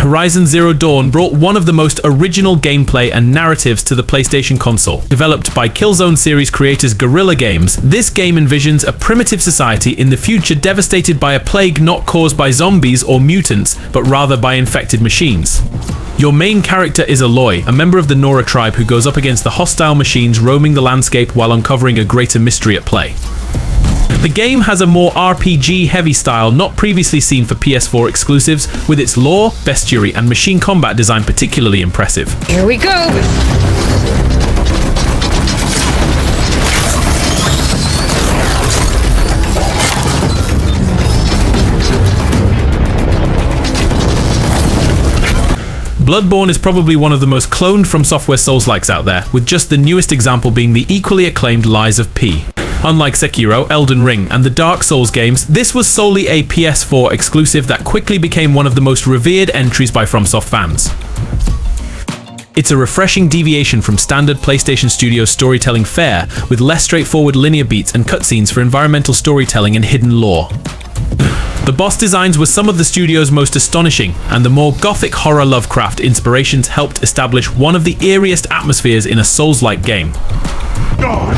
Horizon Zero Dawn brought one of the most original gameplay and narratives to the PlayStation console. Developed by Killzone series creators Guerrilla Games, this game envisions a primitive society in the future devastated by a plague not caused by zombies or mutants, but rather by infected machines. Your main character is Aloy, a member of the Nora tribe who goes up against the hostile machines roaming the landscape while uncovering a greater mystery at play. The game has a more RPG-heavy style not previously seen for PS4 exclusives, with its lore, bestiary, and machine combat design particularly impressive. Here we go! Bloodborne is probably one of the most cloned From Software Souls-likes out there, with just the newest example being the equally acclaimed Lies of P. Unlike Sekiro, Elden Ring, and the Dark Souls games, this was solely a PS4 exclusive that quickly became one of the most revered entries by FromSoft fans. It's a refreshing deviation from standard PlayStation Studios storytelling fare, with less straightforward linear beats and cutscenes for environmental storytelling and hidden lore. The boss designs were some of the studio's most astonishing, and the more gothic horror Lovecraft inspirations helped establish one of the eeriest atmospheres in a Souls-like game. God.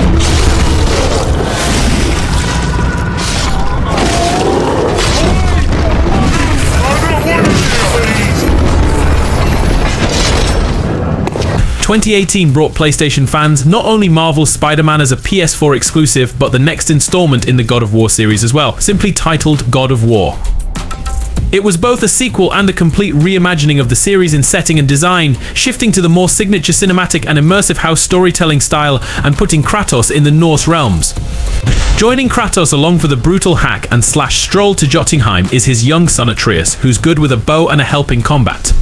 2018 brought PlayStation fans not only Marvel's Spider-Man as a PS4 exclusive, but the next installment in the God of War series as well, simply titled God of War. It was both a sequel and a complete reimagining of the series in setting and design, shifting to the more signature cinematic and immersive house storytelling style and putting Kratos in the Norse realms. Joining Kratos along for the brutal hack and slash stroll to Jotunheim is his young son Atreus, who's good with a bow and a helping combat.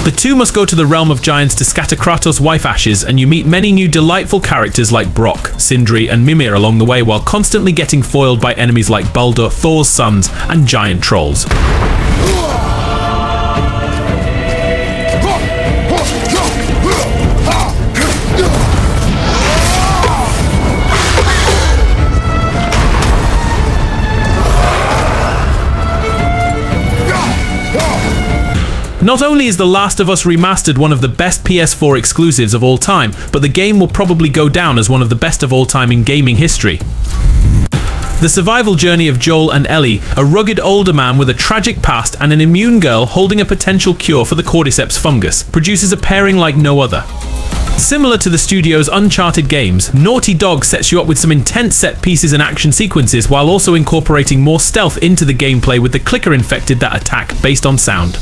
The two must go to the realm of giants to scatter Kratos' wife ashes, and you meet many new delightful characters like Brock, Sindri, and Mimir along the way, while constantly getting foiled by enemies like Baldur, Thor's sons, and giant trolls. Not only is The Last of Us Remastered one of the best PS4 exclusives of all time, but the game will probably go down as one of the best of all time in gaming history. The survival journey of Joel and Ellie, a rugged older man with a tragic past and an immune girl holding a potential cure for the cordyceps fungus, produces a pairing like no other. Similar to the studio's Uncharted games, Naughty Dog sets you up with some intense set pieces and action sequences while also incorporating more stealth into the gameplay with the clicker infected that attack based on sound.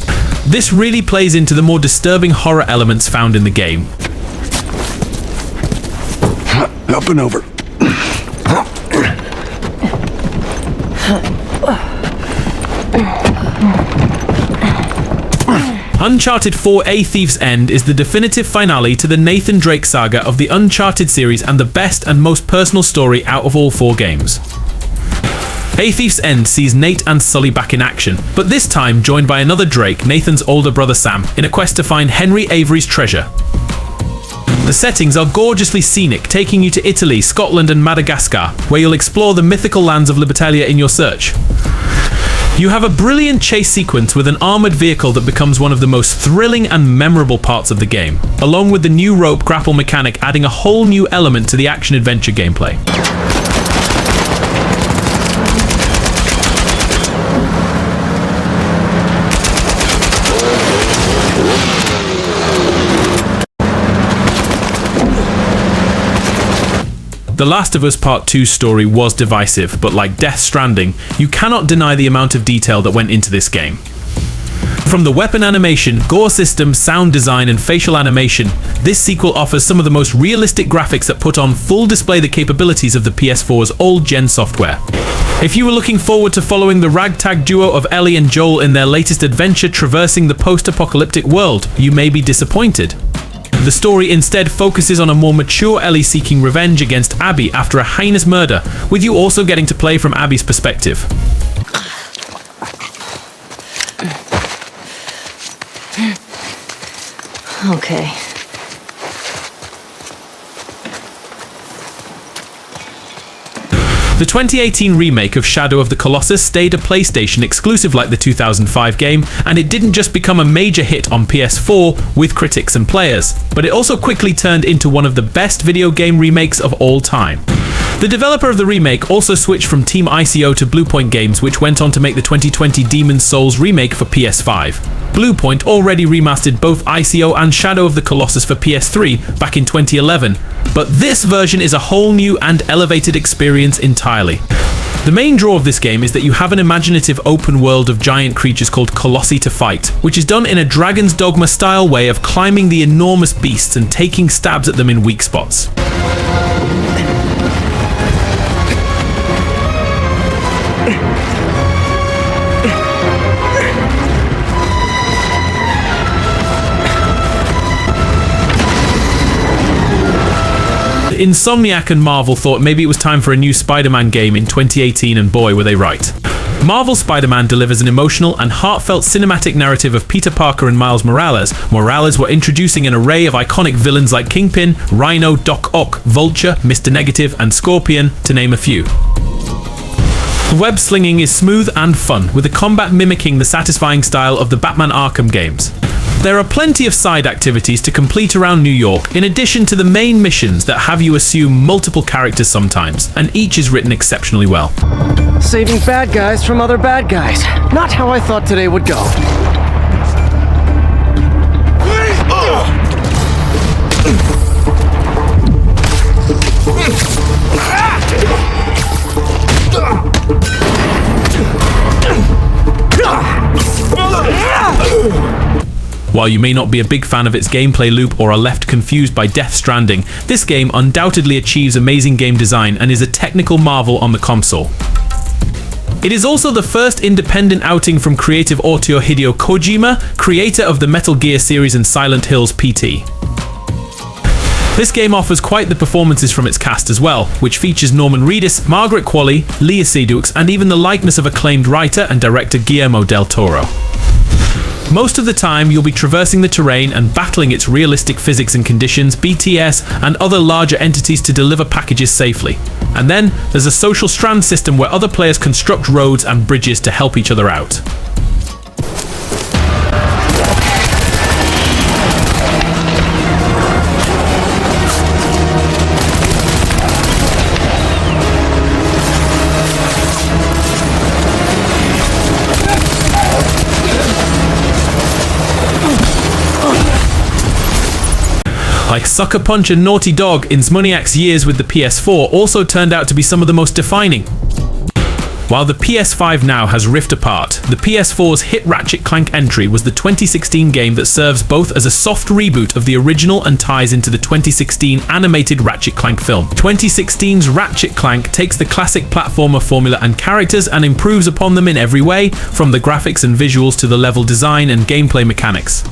This really plays into the more disturbing horror elements found in the game. Up and over. Uncharted 4: A Thief's End is the definitive finale to the Nathan Drake saga of the Uncharted series and the best and most personal story out of all 4 games. A Thief's End sees Nate and Sully back in action, but this time joined by another Drake, Nathan's older brother Sam, in a quest to find Henry Avery's treasure. The settings are gorgeously scenic, taking you to Italy, Scotland, and Madagascar, where you'll explore the mythical lands of Libertalia in your search. You have a brilliant chase sequence with an armored vehicle that becomes one of the most thrilling and memorable parts of the game, along with the new rope grapple mechanic adding a whole new element to the action-adventure gameplay. The Last of Us Part 2's story was divisive, but like Death Stranding, you cannot deny the amount of detail that went into this game. From the weapon animation, gore system, sound design, and facial animation, this sequel offers some of the most realistic graphics that put on full display the capabilities of the PS4's old-gen software. If you were looking forward to following the ragtag duo of Ellie and Joel in their latest adventure traversing the post-apocalyptic world, you may be disappointed. The story instead focuses on a more mature Ellie seeking revenge against Abby after a heinous murder, with you also getting to play from Abby's perspective. Okay. The 2018 remake of Shadow of the Colossus stayed a PlayStation exclusive like the 2005 game, and it didn't just become a major hit on PS4 with critics and players, but it also quickly turned into one of the best video game remakes of all time. The developer of the remake also switched from Team ICO to Bluepoint Games, which went on to make the 2020 Demon's Souls remake for PS5. Bluepoint already remastered both ICO and Shadow of the Colossus for PS3 back in 2011, but this version is a whole new and elevated experience entirely. The main draw of this game is that you have an imaginative open world of giant creatures called Colossi to fight, which is done in a Dragon's Dogma style way of climbing the enormous beasts and taking stabs at them in weak spots. Insomniac and Marvel thought maybe it was time for a new Spider-Man game in 2018, and boy were they right. Marvel's Spider-Man delivers an emotional and heartfelt cinematic narrative of Peter Parker and Miles Morales. Morales were introducing an array of iconic villains like Kingpin, Rhino, Doc Ock, Vulture, Mr. Negative, and Scorpion, to name a few. The web slinging is smooth and fun, with the combat mimicking the satisfying style of the Batman Arkham games. There are plenty of side activities to complete around New York, in addition to the main missions that have you assume multiple characters sometimes, and each is written exceptionally well. Saving bad guys from other bad guys. Not how I thought today would go. While you may not be a big fan of its gameplay loop or are left confused by Death Stranding, this game undoubtedly achieves amazing game design and is a technical marvel on the console. It is also the first independent outing from creative auteur Hideo Kojima, creator of the Metal Gear series and Silent Hills PT. This game offers quite the performances from its cast as well, which features Norman Reedus, Margaret Qualley, Léa Seydoux, and even the likeness of acclaimed writer and director Guillermo del Toro. Most of the time, you'll be traversing the terrain and battling its realistic physics and conditions, BTS, and other larger entities to deliver packages safely. And then, there's a social strand system where other players construct roads and bridges to help each other out. Like Sucker Punch and Naughty Dog, Insomniac's years with the PS4 also turned out to be some of the most defining. While the PS5 now has rift apart, the PS4's hit Ratchet Clank entry was the 2016 game that serves both as a soft reboot of the original and ties into the 2016 animated Ratchet Clank film. 2016's Ratchet Clank takes the classic platformer formula and characters and improves upon them in every way, from the graphics and visuals to the level design and gameplay mechanics.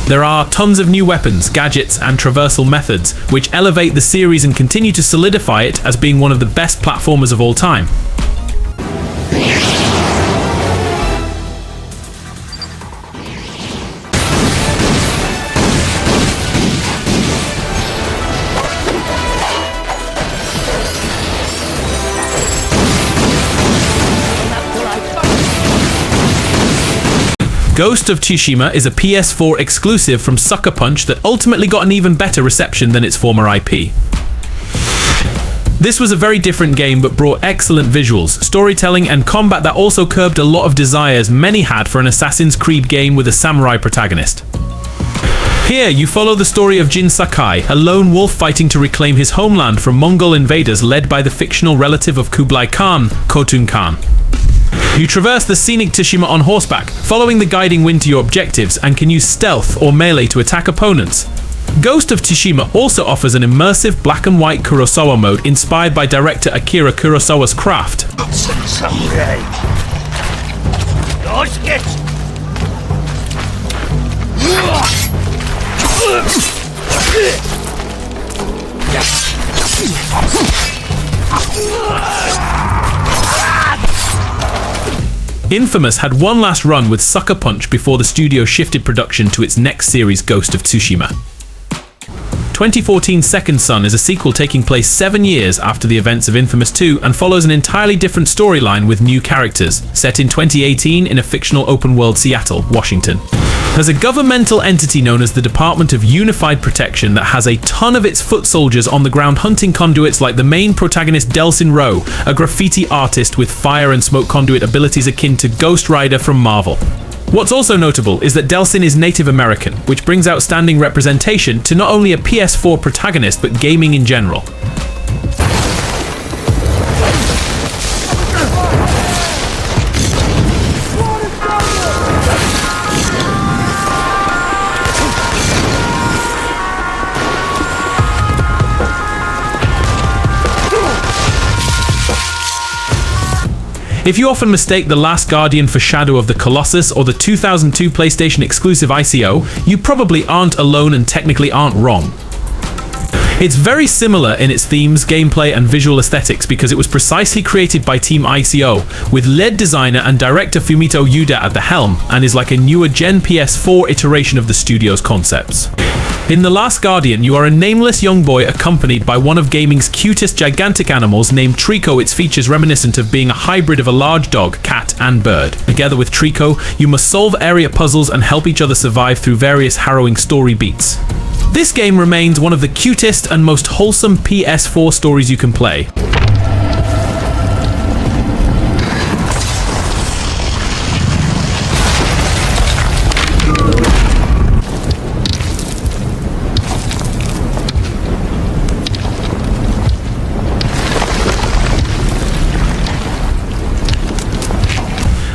There are tons of new weapons, gadgets, and traversal methods, which elevate the series and continue to solidify it as being one of the best platformers of all time. Ghost of Tsushima is a PS4 exclusive from Sucker Punch that ultimately got an even better reception than its former IP. This was a very different game but brought excellent visuals, storytelling, and combat that also curbed a lot of desires many had for an Assassin's Creed game with a samurai protagonist. Here, you follow the story of Jin Sakai, a lone wolf fighting to reclaim his homeland from Mongol invaders led by the fictional relative of Kublai Khan, Khotun Khan. You traverse the scenic Tsushima on horseback, following the guiding wind to your objectives, and can use stealth or melee to attack opponents. Ghost of Tsushima also offers an immersive black and white Kurosawa mode inspired by director Akira Kurosawa's Craft. Infamous had one last run with Sucker Punch before the studio shifted production to its next series, Ghost of Tsushima. 2014's Second Son is a sequel taking place 7 years after the events of Infamous 2 and follows an entirely different storyline with new characters, set in 2018 in a fictional open-world Seattle, Washington. There's a governmental entity known as the Department of Unified Protection that has a ton of its foot soldiers on the ground hunting conduits like the main protagonist Delsin Rowe, a graffiti artist with fire and smoke conduit abilities akin to Ghost Rider from Marvel. What's also notable is that Delsin is Native American, which brings outstanding representation to not only a PS4 protagonist but gaming in general. If you often mistake The Last Guardian for Shadow of the Colossus or the 2002 PlayStation exclusive ICO, you probably aren't alone and technically aren't wrong. It's very similar in its themes, gameplay, and visual aesthetics because it was precisely created by Team ICO, with lead designer and director Fumito Uda at the helm, and is like a newer Gen PS4 iteration of the studio's concepts. In The Last Guardian, you are a nameless young boy accompanied by one of gaming's cutest gigantic animals named Trico. Its features reminiscent of being a hybrid of a large dog, cat, and bird. Together with Trico, you must solve area puzzles and help each other survive through various harrowing story beats. This game remains one of the cutest and most wholesome PS4 stories you can play.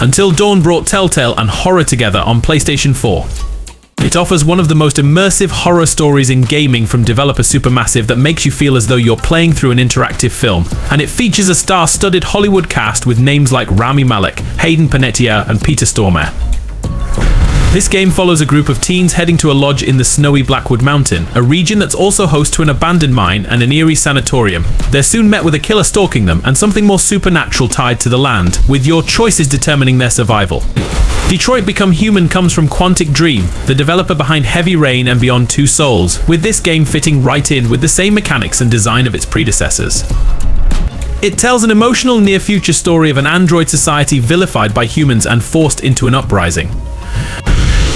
Until Dawn brought Telltale and horror together on PlayStation 4. It offers one of the most immersive horror stories in gaming from developer Supermassive that makes you feel as though you're playing through an interactive film, and it features a star-studded Hollywood cast with names like Rami Malek, Hayden Panettiere, and Peter Stormare. This game follows a group of teens heading to a lodge in the snowy Blackwood Mountain, a region that's also host to an abandoned mine and an eerie sanatorium. They're soon met with a killer stalking them and something more supernatural tied to the land, with your choices determining their survival. Detroit Become Human comes from Quantic Dream, the developer behind Heavy Rain and Beyond Two Souls, with this game fitting right in with the same mechanics and design of its predecessors. It tells an emotional near-future story of an android society vilified by humans and forced into an uprising.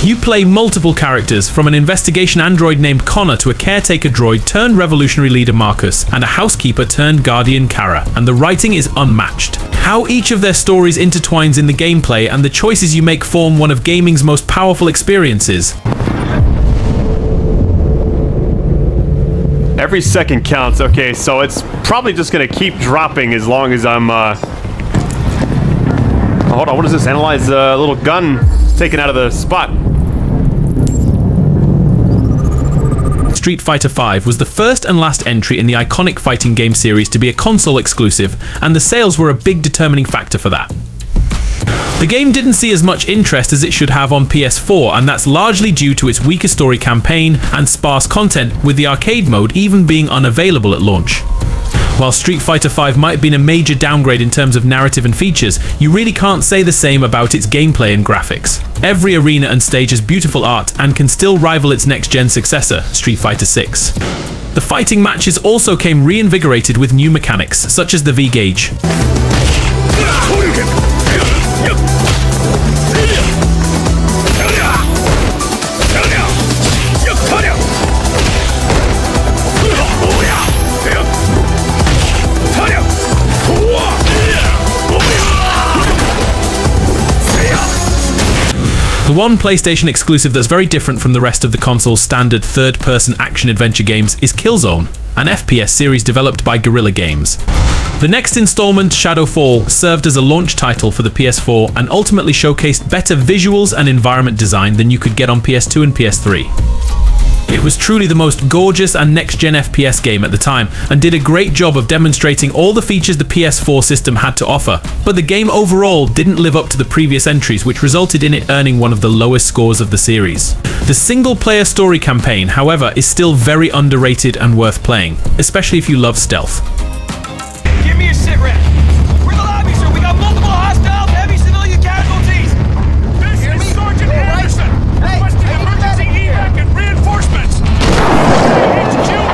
You play multiple characters, from an investigation android named Connor to a caretaker droid turned revolutionary leader Marcus, and a housekeeper turned guardian Kara, and the writing is unmatched. How each of their stories intertwines in the gameplay and the choices you make form one of gaming's most powerful experiences. Every second counts. Okay, so it's probably just gonna keep dropping as long as I'm hold on, what is this? Analyze a little gun taken out of the spot. Street Fighter V was the first and last entry in the iconic fighting game series to be a console exclusive, and the sales were a big determining factor for that. The game didn't see as much interest as it should have on PS4, and that's largely due to its weaker story campaign and sparse content, with the arcade mode even being unavailable at launch. While Street Fighter V might have been a major downgrade in terms of narrative and features, you really can't say the same about its gameplay and graphics. Every arena and stage has beautiful art and can still rival its next-gen successor, Street Fighter VI. The fighting matches also came reinvigorated with new mechanics, such as the V-Gauge. The one PlayStation exclusive that's very different from the rest of the console's standard third-person action-adventure games is Killzone, an FPS series developed by Guerrilla Games. The next installment, Shadowfall, served as a launch title for the PS4 and ultimately showcased better visuals and environment design than you could get on PS2 and PS3. It was truly the most gorgeous and next-gen FPS game at the time, and did a great job of demonstrating all the features the PS4 system had to offer, but the game overall didn't live up to the previous entries, which resulted in it earning one of the lowest scores of the series. The single-player story campaign, however, is still very underrated and worth playing, especially if you love stealth. Give me a sit rep. We're the lobby, sir. We got multiple hostile heavy civilian casualties. This is Sergeant Anderson. Requesting emergency evac and reinforcements. HQ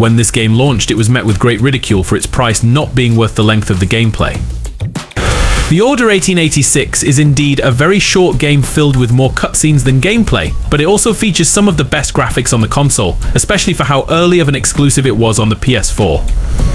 When this game launched, it was met with great ridicule for its price not being worth the length of the gameplay. The Order 1886 is indeed a very short game filled with more cutscenes than gameplay, but it also features some of the best graphics on the console, especially for how early of an exclusive it was on the PS4.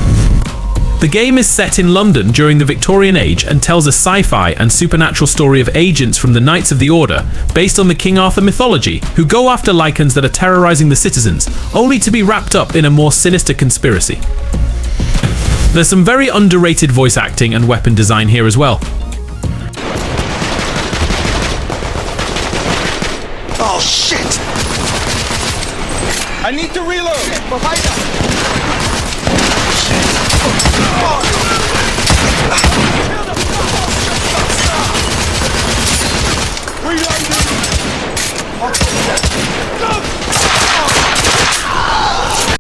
The game is set in London during the Victorian Age and tells a sci-fi and supernatural story of agents from the Knights of the Order, based on the King Arthur mythology, who go after Lycans that are terrorizing the citizens, only to be wrapped up in a more sinister conspiracy. There's some very underrated voice acting and weapon design here as well. Oh, shit! I need to reload.